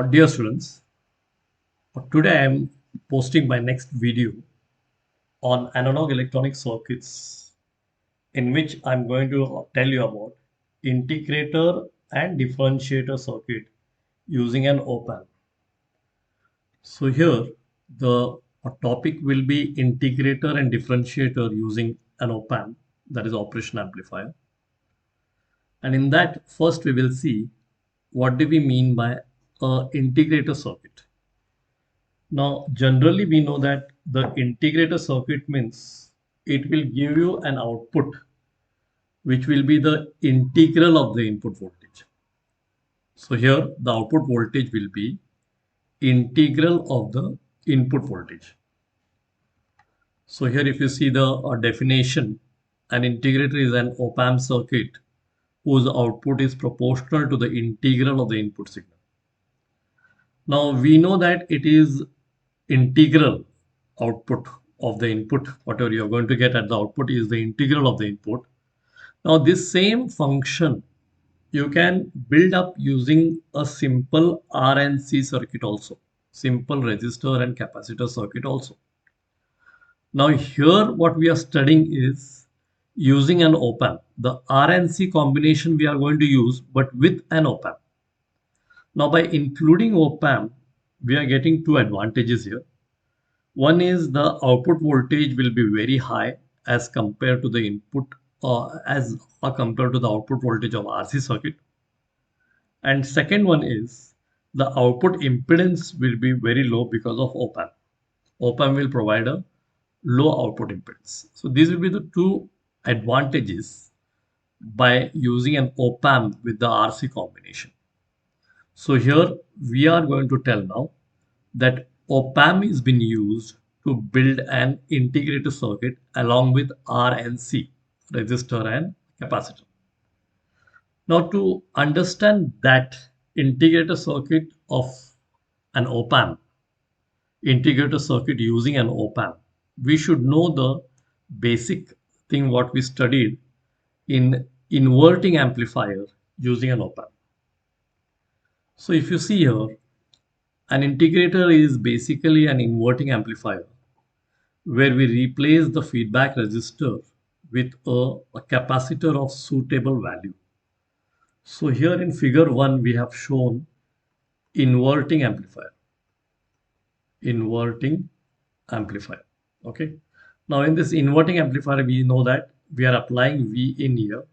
Dear students, today I am posting my next video on analog electronic circuits, in which I'm going to tell you about integrator and differentiator circuit using an op-amp. So here the topic will be integrator and differentiator using an op-amp, that is operation amplifier. And in that, first we will see what do we mean by a integrator circuit. Now, generally, we know that the integrator circuit means it will give you an output which will be the integral of the input voltage. So here the output voltage will be integral of the input voltage. So here if you see the definition, an integrator is an op-amp circuit whose output is proportional to the integral of the input signal. Now we know that it is integral output of the input. Whatever you're going to get at the output is the integral of the input. Now this same function you can build up using a simple RNC circuit also, simple resistor and capacitor circuit also. Now here what we are studying is using an op-amp. The RNC combination we are going to use, but with an op-amp. Now by including op-amp, we are getting two advantages here. One is the output voltage will be very high as compared to the input compared to the output voltage of RC circuit. And second one is the output impedance will be very low because of op-amp. Op-amp will provide a low output impedance. So these will be the two advantages by using an op-amp with the RC combination. So here we are going to tell now that op-amp is being used to build an integrated circuit along with RNC, resistor and capacitor. Now to understand that integrated circuit of an op-amp, integrated circuit using an op-amp, we should know the basic thing what we studied in inverting amplifier using an op-amp. So if you see here, an integrator is basically an inverting amplifier where we replace the feedback resistor with a capacitor of suitable value. So here in figure 1 we have shown inverting amplifier. Inverting amplifier. Okay. Now in this inverting amplifier we know that we are applying V in here,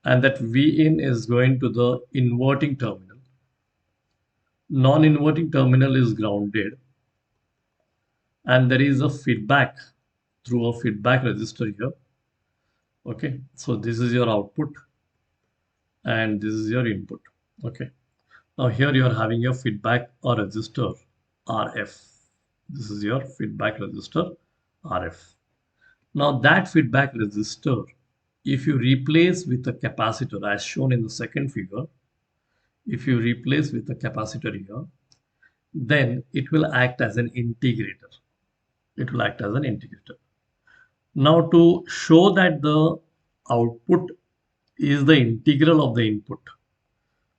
and that V in is going to the inverting terminal. Non-inverting terminal is grounded, and there is a feedback through a feedback resistor here. Okay, so this is your output and this is your input. Okay, now here you are having your feedback or resistor RF. This is your feedback resistor RF. Now that feedback resistor, if you replace with a capacitor as shown in the second figure, if you replace with a capacitor here, then it will act as an integrator. It will act as an integrator. Now to show that the output is the integral of the input,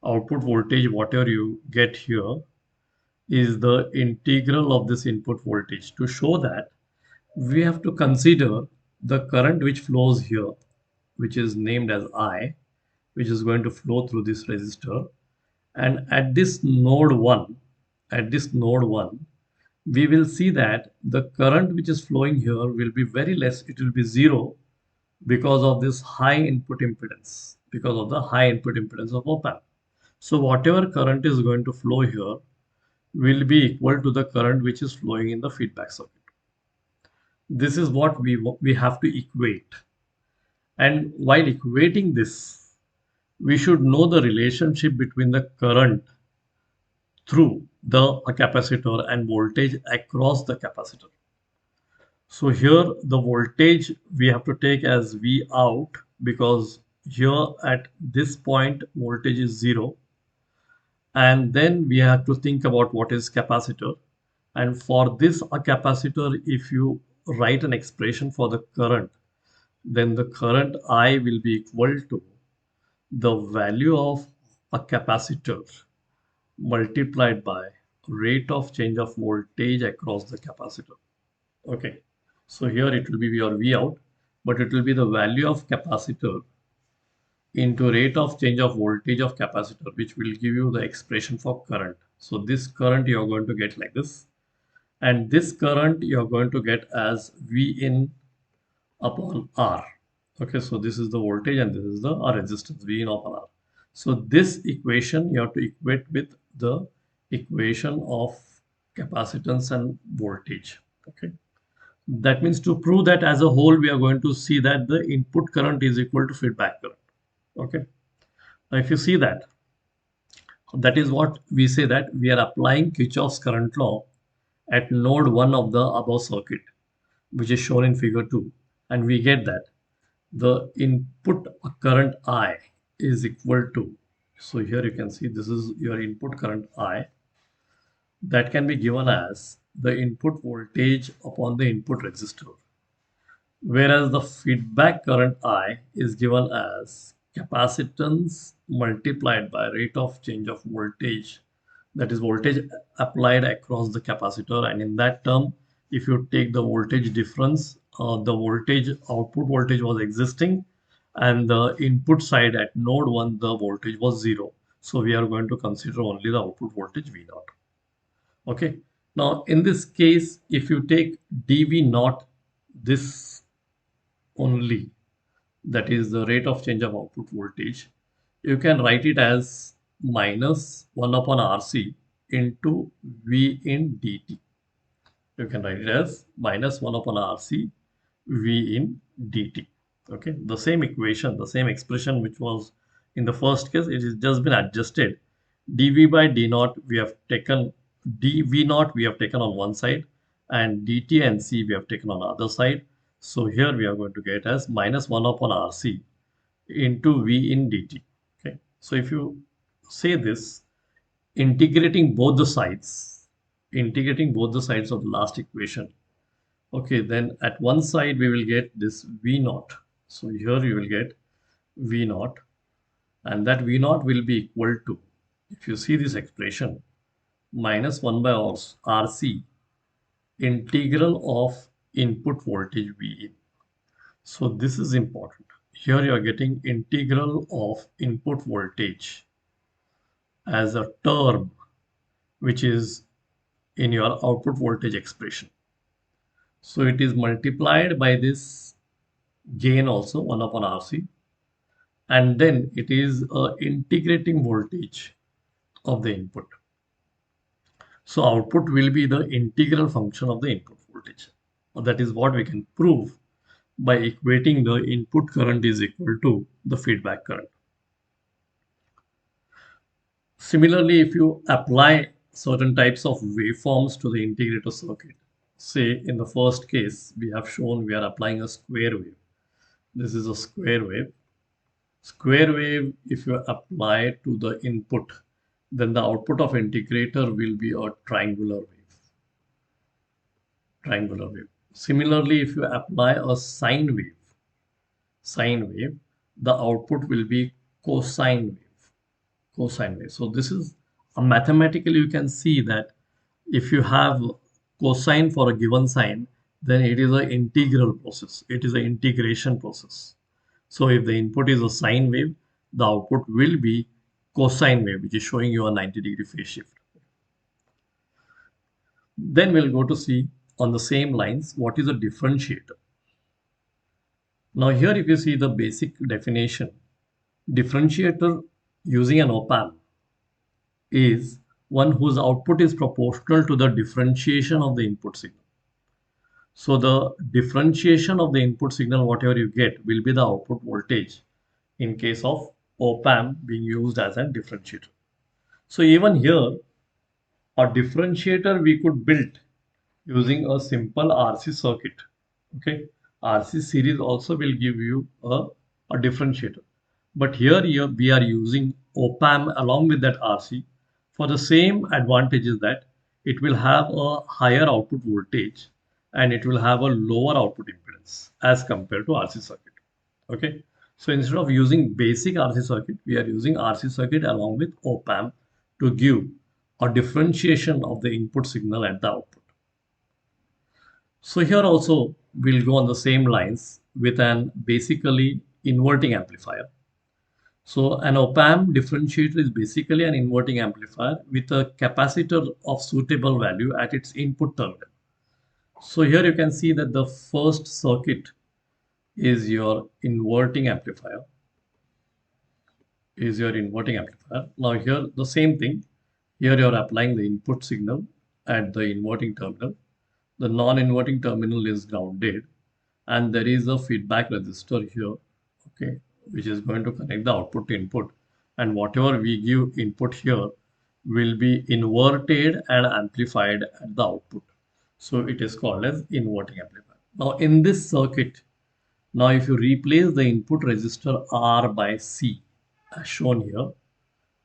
output voltage whatever you get here is the integral of this input voltage. To show that, we have to consider the current which flows here, which is named as I, which is going to flow through this resistor. And at this node 1, we will see that the current which is flowing here will be very less. It will be 0 because of this high input impedance, because of the high input impedance of op-amp. So whatever current is going to flow here will be equal to the current which is flowing in the feedback circuit. This is what we have to equate. And while equating this, we should know the relationship between the current through the capacitor and voltage across the capacitor. So here the voltage we have to take as V out, because here at this point voltage is 0, and then we have to think about what is capacitor. And for this a capacitor, if you write an expression for the current, then the current I will be equal to the value of a capacitor multiplied by rate of change of voltage across the capacitor. Okay, so here it will be your V out, but it will be the value of capacitor into rate of change of voltage of capacitor, which will give you the expression for current. So this current you are going to get like this, and this current you are going to get as V in upon R. Okay, so this is the voltage and this is the R resistance, V in upon R. So this equation you have to equate with the equation of capacitance and voltage. Okay, that means to prove that as a whole, we are going to see that the input current is equal to feedback current. Okay, now if you see that, that is what we say, that we are applying Kirchhoff's current law at node 1 of the above circuit, which is shown in figure 2, and we get that the input current I is equal to, so here you can see this is your input current I, that can be given as the input voltage upon the input resistor, whereas the feedback current I is given as capacitance multiplied by rate of change of voltage, that is voltage applied across the capacitor. And in that term, if you take the voltage difference, the voltage output voltage was existing and the input side at node 1 the voltage was 0, so we are going to consider only the output voltage V naught. Okay, now in this case, if you take dV naught, this only, that is the rate of change of output voltage, you can write it as minus 1 upon RC into V in dt. You can write it as minus 1 upon RC V in dt. Okay, the same equation, the same expression which was in the first case, it has just been adjusted. dV by d naught, we have taken dV naught, we have taken on one side, and dt and c we have taken on the other side. So here we are going to get as minus 1 upon RC into V in dt. Okay, so if you say this, integrating both the sides, integrating both the sides of the last equation, okay, then at one side we will get this V naught. So here you will get V naught, and that V naught will be equal to, if you see this expression, minus 1 by RC integral of input voltage V in. So this is important. Here you are getting integral of input voltage as a term which is in your output voltage expression. So it is multiplied by this gain also, 1 upon RC, and then it is a integrating voltage of the input. So output will be the integral function of the input voltage. That is what we can prove by equating the input current is equal to the feedback current. Similarly, if you apply certain types of waveforms to the integrator circuit, say in the first case, we have shown we are applying a square wave. This is a square wave. Square wave, if you apply to the input, then the output of integrator will be a triangular wave. Triangular wave. Similarly, if you apply a sine wave, the output will be cosine wave. Cosine wave. So this is a mathematically you can see that if you have cosine for a given sine, then it is an integral process. It is an integration process. So if the input is a sine wave, the output will be cosine wave, which is showing you a 90-degree phase shift. Then we'll go to see on the same lines what is a differentiator. Now here if you see the basic definition, differentiator using an op-amp is one whose output is proportional to the differentiation of the input signal. So the differentiation of the input signal, whatever you get, will be the output voltage in case of op-amp being used as a differentiator. So even here, a differentiator we could build using a simple RC circuit. Okay, RC series also will give you a differentiator. But here we are using op-amp along with that RC for the same advantages, that it will have a higher output voltage and it will have a lower output impedance as compared to RC circuit. Okay, so instead of using basic RC circuit, we are using RC circuit along with op-amp to give or differentiation of the input signal at the output. So here also we'll go on the same lines with an basically inverting amplifier. So an Opamp differentiator is basically an inverting amplifier with a capacitor of suitable value at its input terminal. So here you can see that the first circuit is your inverting amplifier. Now here the same thing. Here you are applying the input signal at the inverting terminal. The non-inverting terminal is grounded and there is a feedback resistor here, okay, which is going to connect the output to input, and whatever we give input here will be inverted and amplified at the output. So it is called as inverting amplifier. Now in this circuit, now if you replace the input resistor R by C as shown here,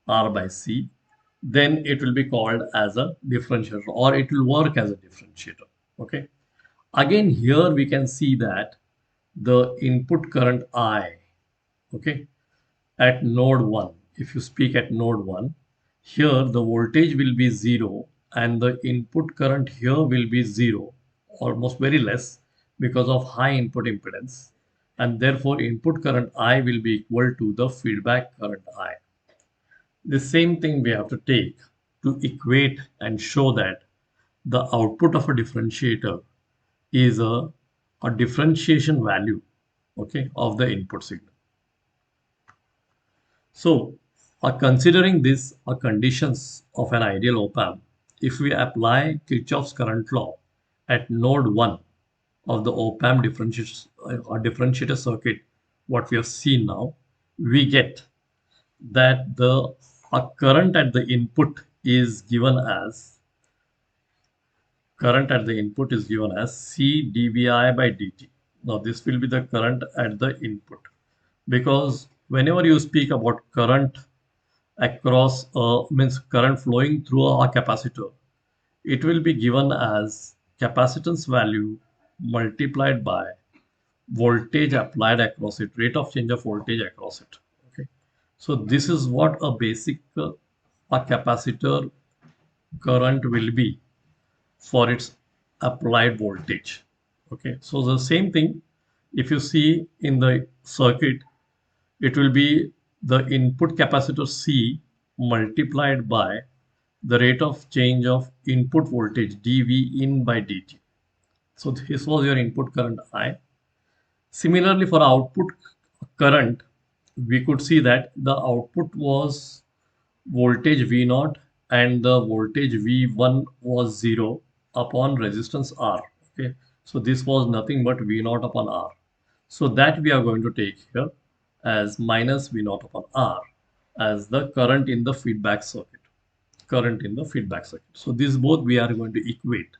R by C, then it will be called as a differentiator, or it will work as a differentiator. Okay. Again, here we can see that the input current I, okay, at node 1, if you speak at node 1, here the voltage will be 0 and the input current here will be 0, almost very less because of high input impedance, and therefore input current I will be equal to the feedback current I. The same thing we have to take to equate and show that the output of a differentiator is a differentiation value, okay, of the input signal. So considering these conditions of an ideal op-amp, if we apply Kirchhoff's current law at node 1 of the op-amp differentiator circuit, what we have seen now, we get that the current at the input is given as C dVi by dt. Now this will be the current at the input, because whenever you speak about current across means current flowing through a capacitor, it will be given as capacitance value multiplied by voltage applied across it, rate of change of voltage across it. Okay, so this is what a basic a capacitor current will be for its applied voltage. Okay, so the same thing, if you see in the circuit, it will be the input capacitor C multiplied by the rate of change of input voltage dV in by dt. So this was your input current I. Similarly, for output current, we could see that the output was voltage V0 and the voltage V1 was 0 upon resistance R. Okay, so this was nothing but V0 upon R. So that we are going to take here as minus V0 upon R as the current in the feedback circuit. So these both we are going to equate.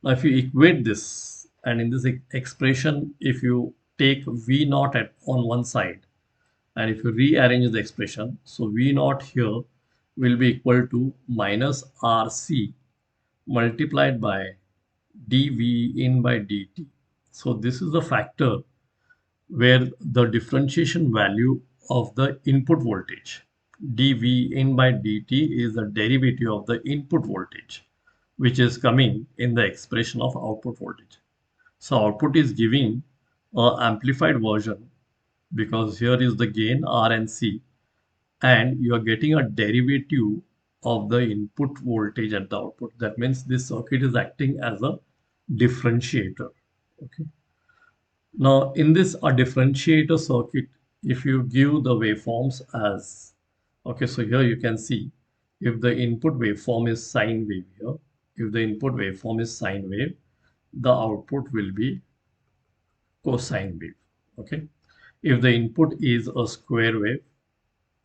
Now if you equate this, and in this expression, if you take V0 on one side, and if you rearrange the expression, so V0 here will be equal to minus RC multiplied by dV in by dt. So this is the factor where the differentiation value of the input voltage dV in by dt is the derivative of the input voltage, which is coming in the expression of output voltage. So output is giving a amplified version, because here is the gain R and C, and you are getting a derivative of the input voltage at the output. That means this circuit is acting as a differentiator. Okay. Now in this a differentiator circuit, if you give the waveforms as, okay, so here you can see if the input waveform is sine wave here, the output will be cosine wave. Okay. If the input is a square wave,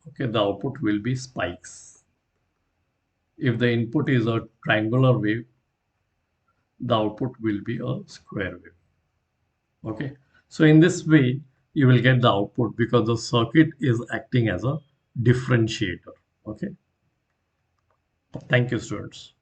okay, the output will be spikes. If the input is a triangular wave, the output will be a square wave. Okay, so in this way you will get the output because the circuit is acting as a differentiator. Okay, thank you, students.